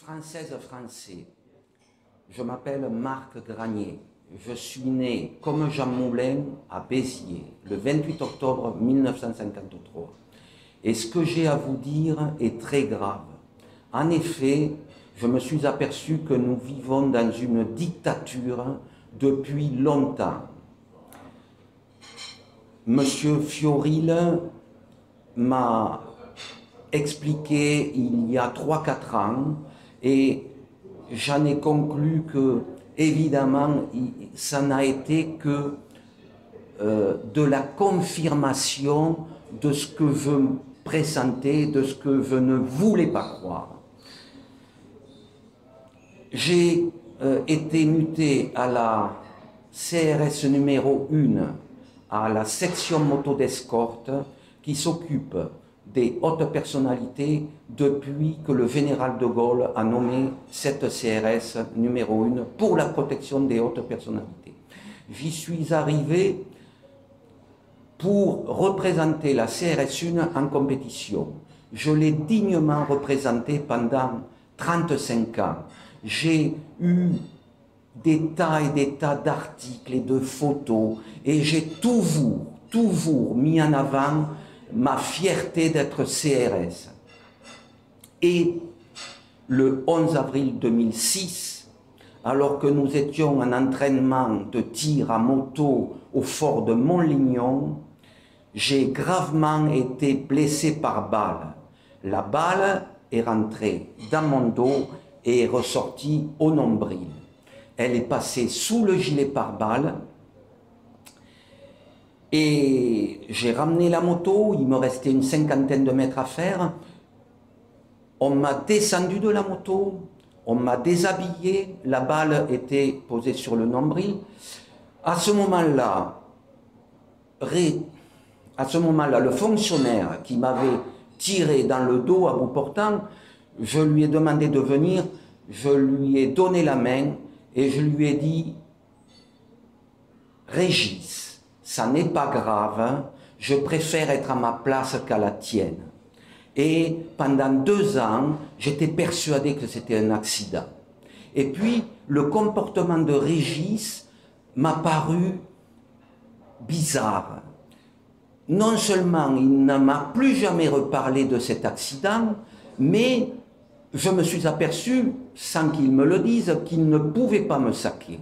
Françaises, Français, je m'appelle Marc Granier. Je suis né, comme Jean Moulin, à Béziers, le 28 octobre 1953. Et ce que j'ai à vous dire est très grave. En effet, je me suis aperçu que nous vivons dans une dictature depuis longtemps. Monsieur Fioril m'a expliqué il y a 3-4 ans et j'en ai conclu que, évidemment, ça n'a été que de la confirmation de ce que je pressentais, de ce que je ne voulais pas croire. J'ai été muté à la CRS numéro 1, à la section moto d'escorte, qui s'occupe des hautes personnalités depuis que le général de Gaulle a nommé cette CRS numéro 1 pour la protection des hautes personnalités. J'y suis arrivé pour représenter la CRS 1 en compétition. Je l'ai dignement représentée pendant 35 ans. J'ai eu des tas et des tas d'articles et de photos et j'ai toujours mis en avant ma fierté d'être CRS. Et le 11 avril 2006, alors que nous étions en entraînement de tir à moto au fort de Montlignon, j'ai gravement été blessé par balle. La balle est rentrée dans mon dos et est ressortie au nombril. Elle est passée sous le gilet pare-balles et j'ai ramené la moto, il me restait une 50aine de mètres à faire. On m'a descendu de la moto, on m'a déshabillé, la balle était posée sur le nombril. À ce moment-là, le fonctionnaire qui m'avait tiré dans le dos à bout portant, je lui ai demandé de venir, je lui ai donné la main et je lui ai dit « Régis, ça n'est pas grave, hein, je préfère être à ma place qu'à la tienne. » Et pendant 2 ans, j'étais persuadé que c'était un accident. Et puis, le comportement de Régis m'a paru bizarre. Non seulement il ne m'a plus jamais reparlé de cet accident, mais je me suis aperçu, sans qu'il me le dise, qu'il ne pouvait pas me saquer.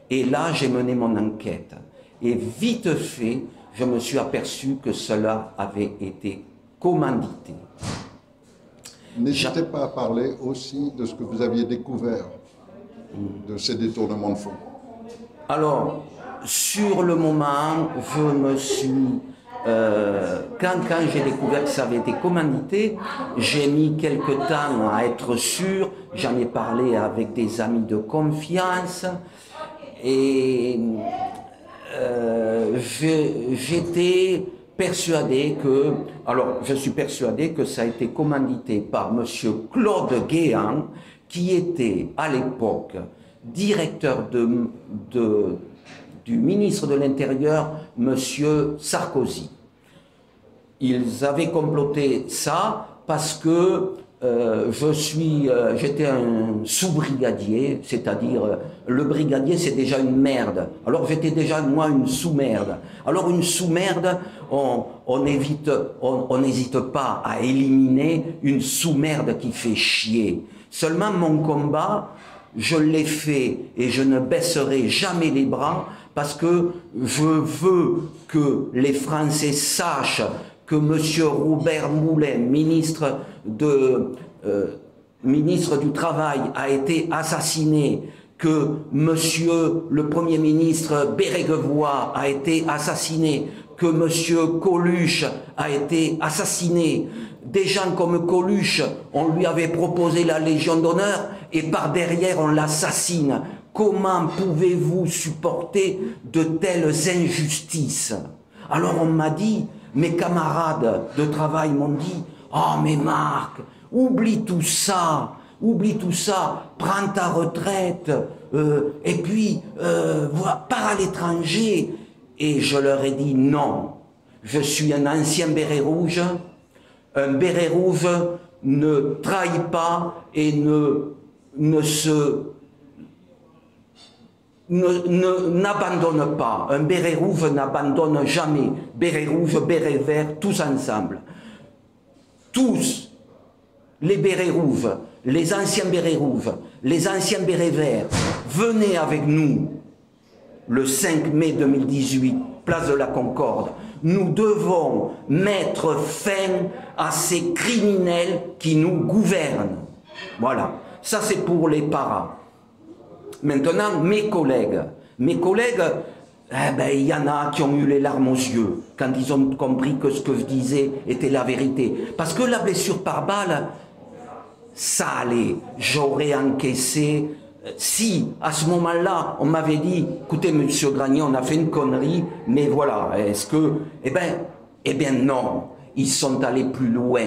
Et là, j'ai mené mon enquête. Et vite fait, je me suis aperçu que cela avait été commandité. N'hésitez pas à parler aussi de ce que vous aviez découvert de ces détournements de fonds. Alors, sur le moment, je me suis... quand j'ai découvert que ça avait été commandité, j'ai mis quelque temps à être sûr, j'en ai parlé avec des amis de confiance et j'étais persuadé que, je suis persuadé que ça a été commandité par monsieur Claude Guéant, qui était à l'époque directeur du ministre de l'Intérieur, monsieur Sarkozy. Ils avaient comploté ça parce que j'étais un sous-brigadier, c'est-à-dire le brigadier c'est déjà une merde. Alors j'étais déjà moi une sous-merde. Alors une sous-merde, on n'hésite pas à éliminer une sous-merde qui fait chier. Seulement mon combat, je l'ai fait et je ne baisserai jamais les bras parce que je veux que les Français sachent que M. Robert Moulin, ministre du Travail, a été assassiné, que M. le Premier ministre Bérégovoy a été assassiné, que M. Coluche a été assassiné. Des gens comme Coluche, on lui avait proposé la Légion d'honneur et par derrière on l'assassine. Comment pouvez-vous supporter de telles injustices? Alors on m'a dit, mes camarades de travail m'ont dit, « Oh mais Marc, oublie tout ça, prends ta retraite, et puis pars à l'étranger. » Et je leur ai dit, non, je suis un ancien béret rouge ne trahit pas et ne n'abandonne pas. Un béret rouge n'abandonne jamais. Béret rouge, béret vert, tous ensemble. Tous, les bérets rouges, les anciens bérets rouges, les anciens bérets verts, venez avec nous le 5 mai 2018, place de la Concorde. Nous devons mettre fin à ces criminels qui nous gouvernent. Voilà, ça c'est pour les paras. Maintenant, mes collègues, il y en a qui ont eu les larmes aux yeux quand ils ont compris que ce que je disais était la vérité. Parce que la blessure par balle, ça allait, j'aurais encaissé. Si, à ce moment-là, on m'avait dit, écoutez, monsieur Granier, on a fait une connerie, mais voilà, est-ce que... Eh bien non, ils sont allés plus loin.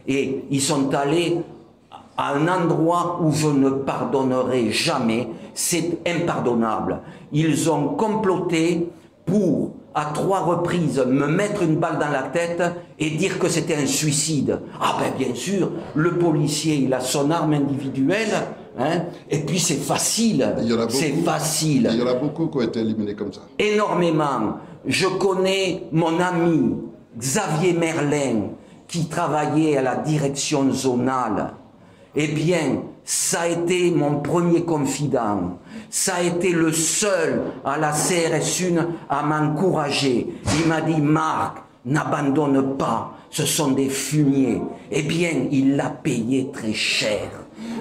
Et ils sont allés à un endroit où je ne pardonnerai jamais. C'est impardonnable. Ils ont comploté pour, à 3 reprises, me mettre une balle dans la tête et dire que c'était un suicide. Ah ben bien sûr, le policier, il a son arme individuelle, hein, et puis c'est facile. C'est facile. Il y en a beaucoup qui ont été éliminés comme ça. Énormément. Je connais mon ami Xavier Merlin, qui travaillait à la direction zonale. Eh bien, ça a été mon premier confident. Ça a été le seul à la CRS 1 à m'encourager. Il m'a dit, Marc, n'abandonne pas, ce sont des fumiers. Eh bien, il l'a payé très cher.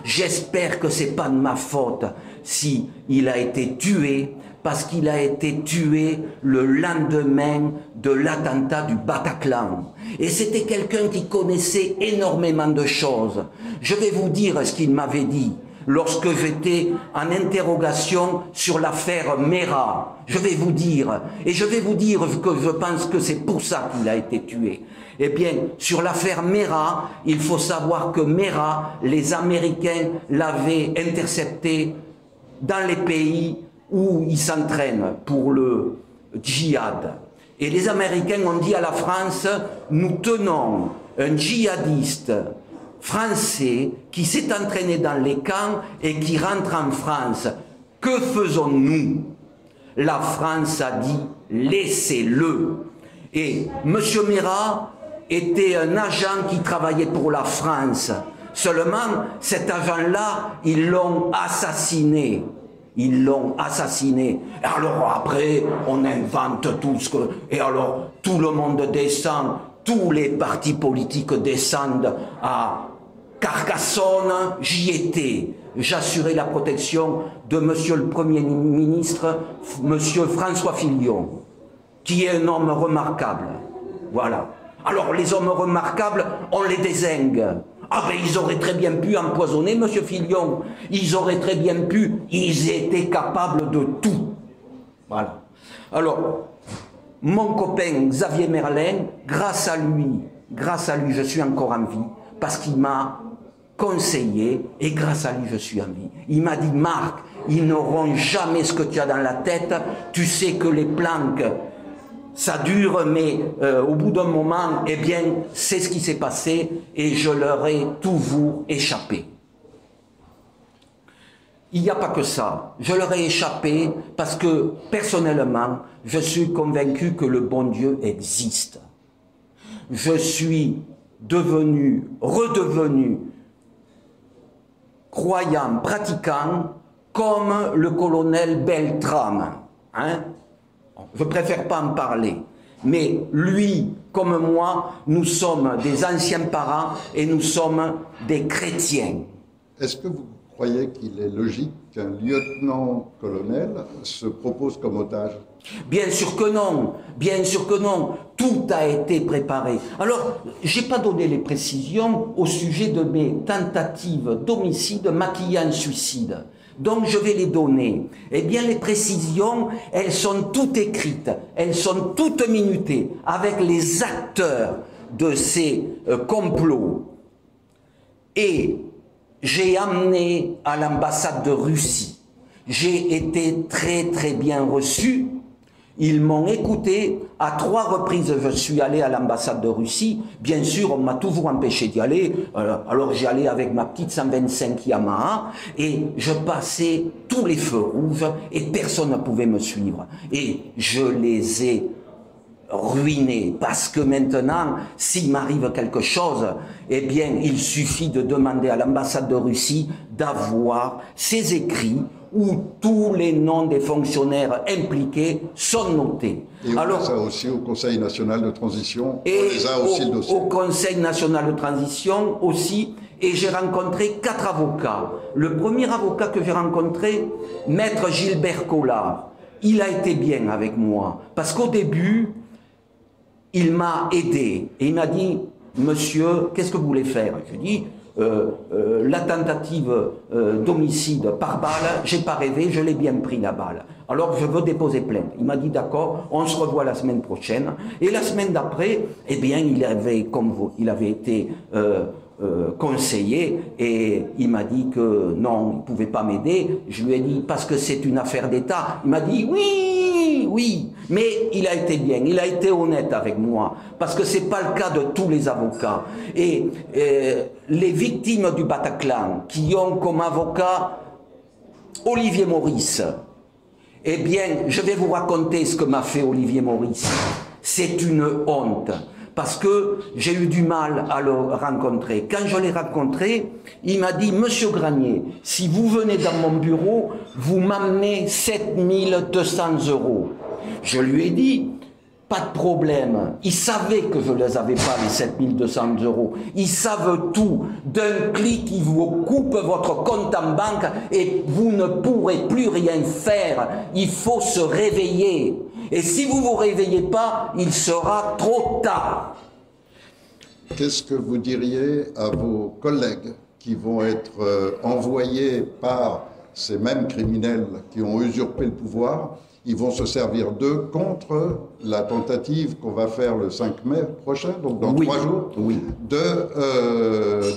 J'espère que c'est pas de ma faute si il a été tué, parce qu'il a été tué le lendemain de l'attentat du Bataclan. Et c'était quelqu'un qui connaissait énormément de choses. Je vais vous dire ce qu'il m'avait dit lorsque j'étais en interrogation sur l'affaire Mera. Je vais vous dire, et je vais vous dire que je pense que c'est pour ça qu'il a été tué. Eh bien, sur l'affaire Mera, il faut savoir que Mera, les Américains l'avaient intercepté dans les pays où ils s'entraînent pour le djihad. Et les Américains ont dit à la France, nous tenons un djihadiste français qui s'est entraîné dans les camps et qui rentre en France. Que faisons-nous? La France a dit, laissez-le. Et M. Mera était un agent qui travaillait pour la France. Seulement, cet agent-là, ils l'ont assassiné. Ils l'ont assassiné. Et alors après, on invente tout ce que... Et alors, tout le monde descend, tous les partis politiques descendent à Carcassonne. J'y étais. J'assurais la protection de monsieur le Premier ministre, monsieur François Fillon, qui est un homme remarquable. Voilà. Alors, les hommes remarquables, on les dézingue. Ah ben ils auraient très bien pu empoisonner M. Fillon, ils auraient très bien pu, ils étaient capables de tout. Voilà. Alors, mon copain Xavier Merlin, grâce à lui, je suis encore en vie, parce qu'il m'a conseillé, et grâce à lui, je suis en vie. Il m'a dit, Marc, ils n'auront jamais ce que tu as dans la tête, tu sais que les planques, ça dure, mais au bout d'un moment, eh bien, c'est ce qui s'est passé et je leur ai toujours échappé. Il n'y a pas que ça. Je leur ai échappé parce que, personnellement, je suis convaincu que le bon Dieu existe. Je suis redevenu croyant, pratiquant, comme le colonel Beltrame, hein? Je préfère pas en parler, mais lui, comme moi, nous sommes des anciens parents et nous sommes des chrétiens. Est-ce que vous croyez qu'il est logique qu'un lieutenant-colonel se propose comme otage? Bien sûr que non, bien sûr que non. Tout a été préparé. Alors, je n'ai pas donné les précisions au sujet de mes tentatives d'homicide maquillées en suicide. Donc je vais les donner. Eh bien les précisions, elles sont toutes écrites, elles sont toutes minutées avec les acteurs de ces complots. Et j'ai amené à l'ambassade de Russie. J'ai été très très bien reçu. Ils m'ont écouté. À 3 reprises, je suis allé à l'ambassade de Russie. Bien sûr, on m'a toujours empêché d'y aller. Alors j'y allais avec ma petite 125 Yamaha et je passais tous les feux rouges et personne ne pouvait me suivre. Et je les ai ruinés parce que maintenant, s'il m'arrive quelque chose, eh bien, il suffit de demander à l'ambassade de Russie d'avoir ces écrits où tous les noms des fonctionnaires impliqués sont notés. Et on fait ça aussi au Conseil national de transition. Et on les a aussi le dossier. Au Conseil national de transition aussi. Et j'ai rencontré 4 avocats. Le premier avocat que j'ai rencontré, Maître Gilbert Collard, il a été bien avec moi. Parce qu'au début, il m'a aidé. Et il m'a dit, monsieur, qu'est-ce que vous voulez faire? Je lui ai dit, la tentative d'homicide par balle, j'ai pas rêvé, je l'ai bien pris la balle. Alors je veux déposer plainte. Il m'a dit d'accord, on se revoit la semaine prochaine. Et la semaine d'après, eh bien, il avait, comme vous, il avait été conseiller et il m'a dit que non, il ne pouvait pas m'aider. Je lui ai dit parce que c'est une affaire d'État. Il m'a dit oui, oui, mais il a été bien, il a été honnête avec moi parce que c'est pas le cas de tous les avocats. Et les victimes du Bataclan qui ont comme avocat Olivier Maurice, eh bien, je vais vous raconter ce que m'a fait Olivier Maurice. C'est une honte. Parce que j'ai eu du mal à le rencontrer. Quand je l'ai rencontré, il m'a dit « Monsieur Granier, si vous venez dans mon bureau, vous m'amenez 7200 €. » Je lui ai dit « Pas de problème. » Ils savaient que je ne les avais pas, les 7200 €. Ils savent tout. D'un clic, ils vous coupent votre compte en banque et vous ne pourrez plus rien faire. Il faut se réveiller. Et si vous ne vous réveillez pas, il sera trop tard. Qu'est-ce que vous diriez à vos collègues qui vont être envoyés par ces mêmes criminels qui ont usurpé le pouvoir? Ils vont se servir d'eux contre la tentative qu'on va faire le 5 mai prochain, donc dans 3 jours,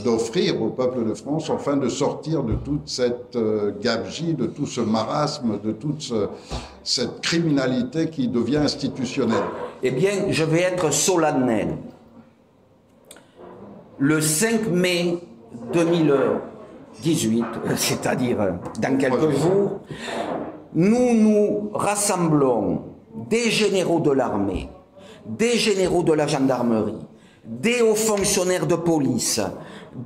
d'offrir au peuple de France, enfin de sortir de toute cette gabegie, de tout ce marasme, de toute cette criminalité qui devient institutionnelle. Eh bien, je vais être solennel. Le 5 mai 2018, c'est-à-dire dans quelques jours, nous nous rassemblons des généraux de l'armée, des généraux de la gendarmerie, des hauts fonctionnaires de police,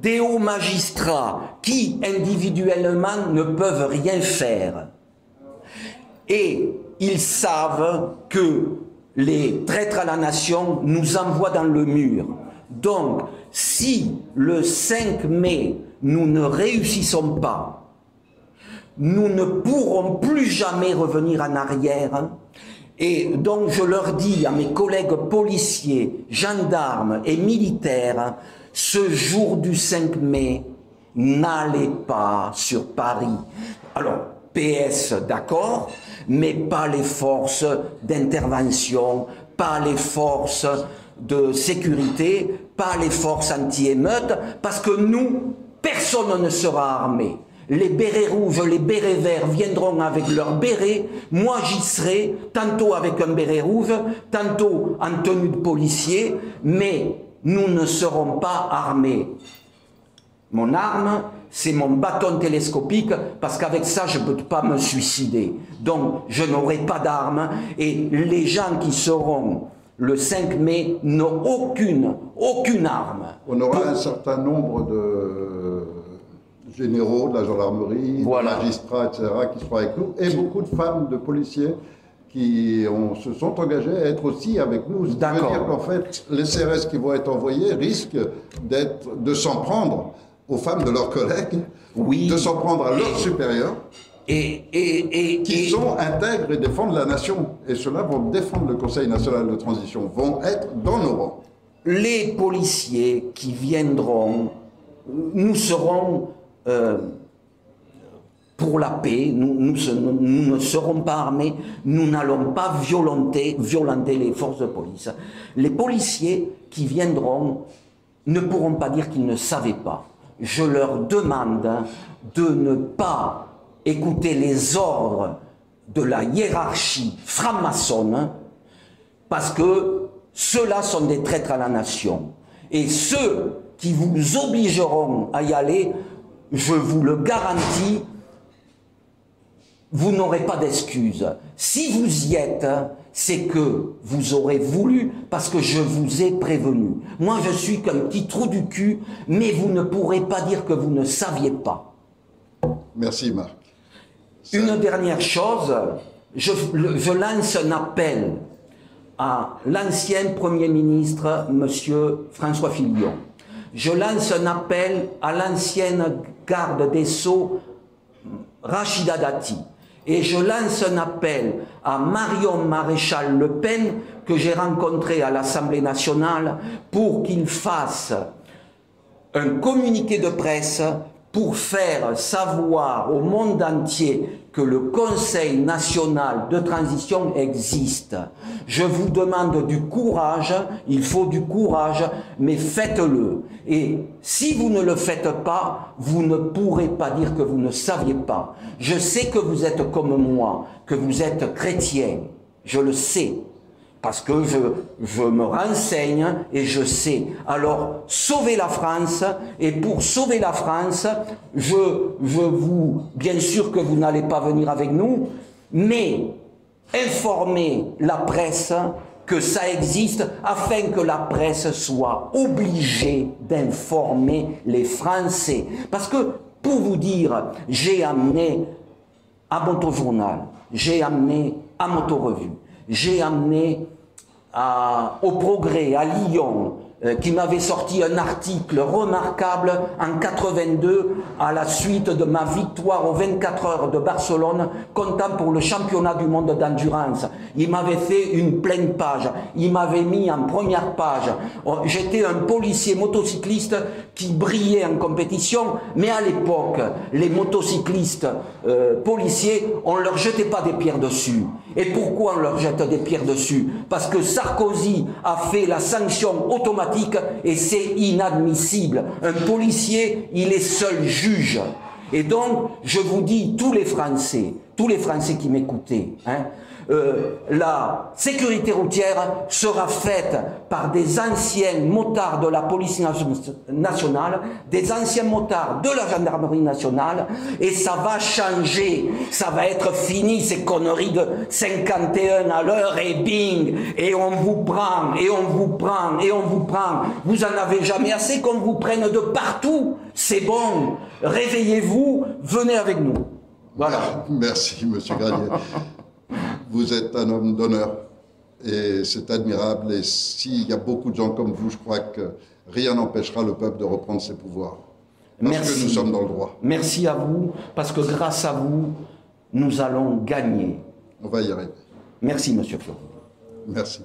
des hauts magistrats qui individuellement ne peuvent rien faire. Et ils savent que les traîtres à la nation nous envoient dans le mur. Donc, si le 5 mai, nous ne réussissons pas, nous ne pourrons plus jamais revenir en arrière. Et donc, je leur dis à mes collègues policiers, gendarmes et militaires, ce jour du 5 mai, n'allez pas sur Paris. Alors, PS, d'accord, mais pas les forces d'intervention, pas les forces de sécurité, pas les forces anti-émeutes, parce que nous, personne ne sera armé. Les bérets rouges, les bérets verts viendront avec leurs bérets, moi j'y serai, tantôt avec un béret rouge, tantôt en tenue de policier, mais nous ne serons pas armés. Mon arme, c'est mon bâton télescopique, parce qu'avec ça, je ne peux pas me suicider. Donc, je n'aurai pas d'arme, et les gens qui seront le 5 mai n'ont aucune arme. On aura un certain nombre de généraux de la gendarmerie, de magistrats, etc., qui seront avec nous, et beaucoup de femmes de policiers qui se sont engagés à être aussi avec nous. Ce qui veut dire qu'en fait, les CRS qui vont être envoyés risquent de s'en prendre aux femmes de leurs collègues, de s'en prendre à leurs supérieurs, qui sont intègres et défendent la nation. Et ceux-là vont défendre le Conseil national de transition, vont être dans nos rangs. Les policiers qui viendront, nous serons pour la paix, nous ne serons pas armés, nous n'allons pas violenter les forces de police. Les policiers qui viendront ne pourront pas dire qu'ils ne savaient pas. Je leur demande de ne pas écouter les ordres de la hiérarchie franc-maçonne, parce que ceux-là sont des traîtres à la nation. Et ceux qui vous obligeront à y aller, je vous le garantis, vous n'aurez pas d'excuses. Si vous y êtes, c'est que vous aurez voulu, parce que je vous ai prévenu. Moi, je suis qu'un petit trou du cul, mais vous ne pourrez pas dire que vous ne saviez pas. Merci, Marc. Une dernière chose, je lance un appel à l'ancien Premier ministre, M. François Fillon. Je lance un appel à l'ancienne garde des Sceaux, Rachida Dati. Et je lance un appel à Marion Maréchal Le Pen, que j'ai rencontré à l'Assemblée nationale, pour qu'il fasse un communiqué de presse pour faire savoir au monde entier que le Conseil national de transition existe. Je vous demande du courage, il faut du courage, mais faites-le. Et si vous ne le faites pas, vous ne pourrez pas dire que vous ne saviez pas. Je sais que vous êtes comme moi, que vous êtes chrétien, je le sais. Parce que je me renseigne et je sais. Alors, sauvez la France, et pour sauver la France, bien sûr que vous n'allez pas venir avec nous, mais informez la presse que ça existe, afin que la presse soit obligée d'informer les Français. Parce que, pour vous dire, j'ai amené à Motojournal, j'ai amené à Motorevue, j'ai amené au Progrès, à Lyon, qui m'avait sorti un article remarquable en 82 à la suite de ma victoire aux 24 heures de Barcelone, comptant pour le championnat du monde d'endurance. Il m'avait fait une pleine page, il m'avait mis en première page. J'étais un policier motocycliste qui brillait en compétition, mais à l'époque, les motocyclistes policiers, on ne leur jetait pas des pierres dessus. Et pourquoi on leur jette des pierres dessus? Parce que Sarkozy a fait la sanction automatique et c'est inadmissible. Un policier, il est seul juge. Et donc, je vous dis, tous les Français qui m'écoutaient, la sécurité routière sera faite par des anciens motards de la police nationale, des anciens motards de la gendarmerie nationale, et ça va changer, ça va être fini ces conneries de 51 à l'heure et bing, et on vous prend, et on vous prend, et on vous prend. Vous en avez jamais assez qu'on vous prenne de partout. C'est bon, réveillez-vous, venez avec nous. Voilà. Merci, monsieur Granier. Vous êtes un homme d'honneur et c'est admirable. Et s'il y a beaucoup de gens comme vous, je crois que rien n'empêchera le peuple de reprendre ses pouvoirs. Parce que nous sommes dans le droit. Merci à vous, parce que grâce à vous, nous allons gagner. On va y arriver. Merci, monsieur Fleury. Merci.